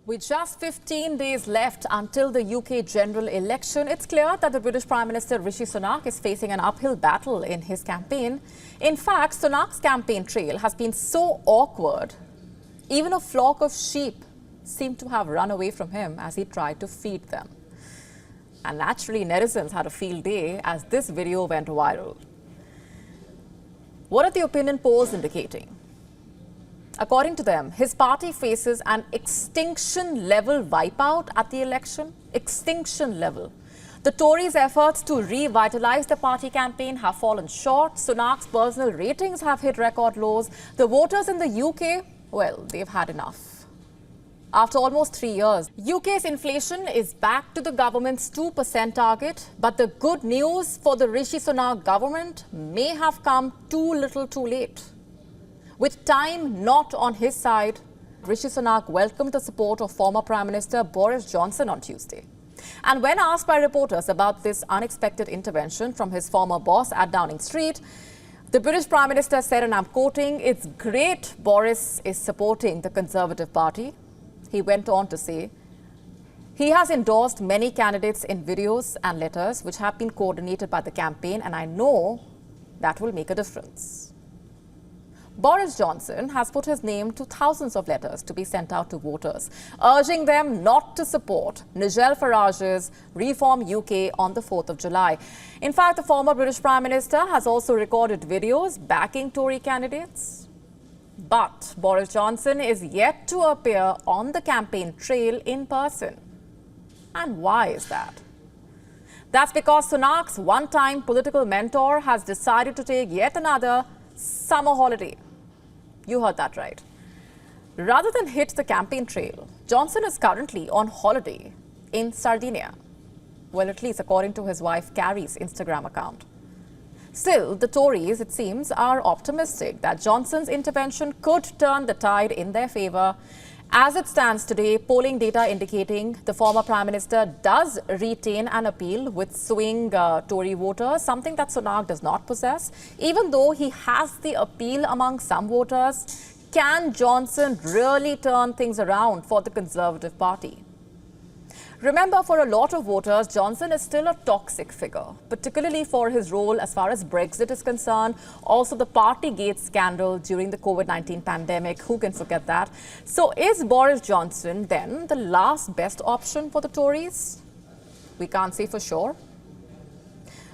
With just 15 days left until the UK general election, it's clear that the British Prime Minister Rishi Sunak is facing an uphill battle in his campaign. In fact, Sunak's campaign trail has been so awkward, even a flock of sheep seemed to have run away from him as he tried to feed them. And naturally, netizens had a field day as this video went viral. What are the opinion polls indicating? According to them, his party faces an extinction-level wipeout at the election. Extinction level. The Tories' efforts to revitalize the party campaign have fallen short. Sunak's personal ratings have hit record lows. The voters in the UK, well, they've had enough. After almost 3 years, UK's inflation is back to the government's 2% target. But the good news for the Rishi Sunak government may have come too little too late. With time not on his side, Rishi Sunak welcomed the support of former Prime Minister Boris Johnson on Tuesday. And when asked by reporters about this unexpected intervention from his former boss at Downing Street, the British Prime Minister said, and I'm quoting, "It's great Boris is supporting the Conservative Party." He went on to say, he has endorsed many candidates in videos and letters which have been coordinated by the campaign, and I know that will make a difference. Boris Johnson has put his name to thousands of letters to be sent out to voters, urging them not to support Nigel Farage's Reform UK on the 4th of July. In fact, the former British Prime Minister has also recorded videos backing Tory candidates. But Boris Johnson is yet to appear on the campaign trail in person. And why is that? That's because Sunak's one-time political mentor has decided to take yet another summer holiday. You heard that right. Rather than hit the campaign trail, Johnson is currently on holiday in Sardinia. Well, at least according to his wife Carrie's Instagram account. Still, the Tories, it seems, are optimistic that Johnson's intervention could turn the tide in their favour. As it stands today, polling data indicating the former Prime Minister does retain an appeal with swing Tory voters, something that Sunak does not possess. Even though he has the appeal among some voters, can Johnson really turn things around for the Conservative Party? Remember, for a lot of voters, Johnson is still a toxic figure, particularly for his role as far as Brexit is concerned. Also, the Partygate scandal during the COVID-19 pandemic. Who can forget that? So is Boris Johnson then the last best option for the Tories? We can't say for sure.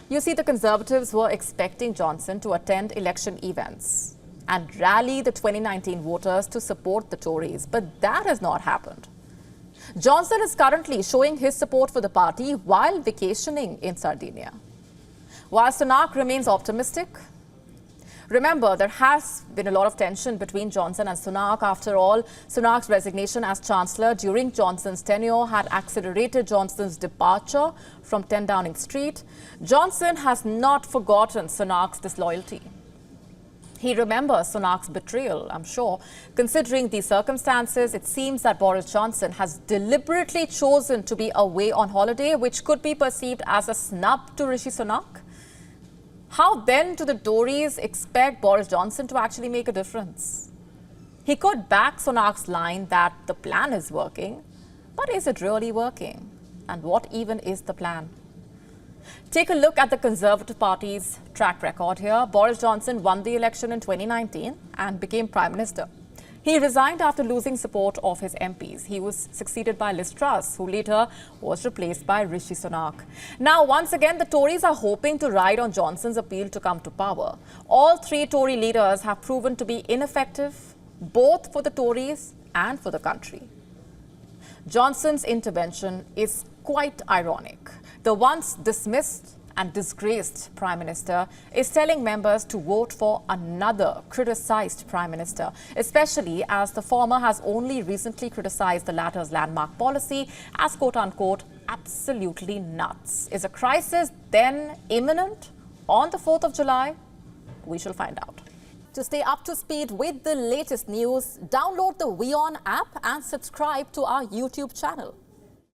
You see, the Conservatives were expecting Johnson to attend election events and rally the 2019 voters to support the Tories, but that has not happened. Johnson is currently showing his support for the party while vacationing in Sardinia. While Sunak remains optimistic, remember, there has been a lot of tension between Johnson and Sunak. After all, Sunak's resignation as Chancellor during Johnson's tenure had accelerated Johnson's departure from 10 Downing Street. Johnson has not forgotten Sunak's disloyalty. He remembers Sunak's betrayal, I'm sure. Considering these circumstances, it seems that Boris Johnson has deliberately chosen to be away on holiday, which could be perceived as a snub to Rishi Sunak. How then do the Tories expect Boris Johnson to actually make a difference? He could back Sunak's line that the plan is working, but is it really working? And what even is the plan? Take a look at the Conservative Party's track record here. Boris Johnson won the election in 2019 and became Prime Minister. He resigned after losing support of his MPs. He was succeeded by Liz Truss, who later was replaced by Rishi Sunak. Now, once again, the Tories are hoping to ride on Johnson's appeal to come to power. All three Tory leaders have proven to be ineffective, both for the Tories and for the country. Johnson's intervention is quite ironic. The once dismissed and disgraced Prime Minister is telling members to vote for another criticized Prime Minister, especially as the former has only recently criticized the latter's landmark policy as quote-unquote absolutely nuts. Is a crisis then imminent on the 4th of July? We shall find out. To stay up to speed with the latest news, download the WION app and subscribe to our YouTube channel.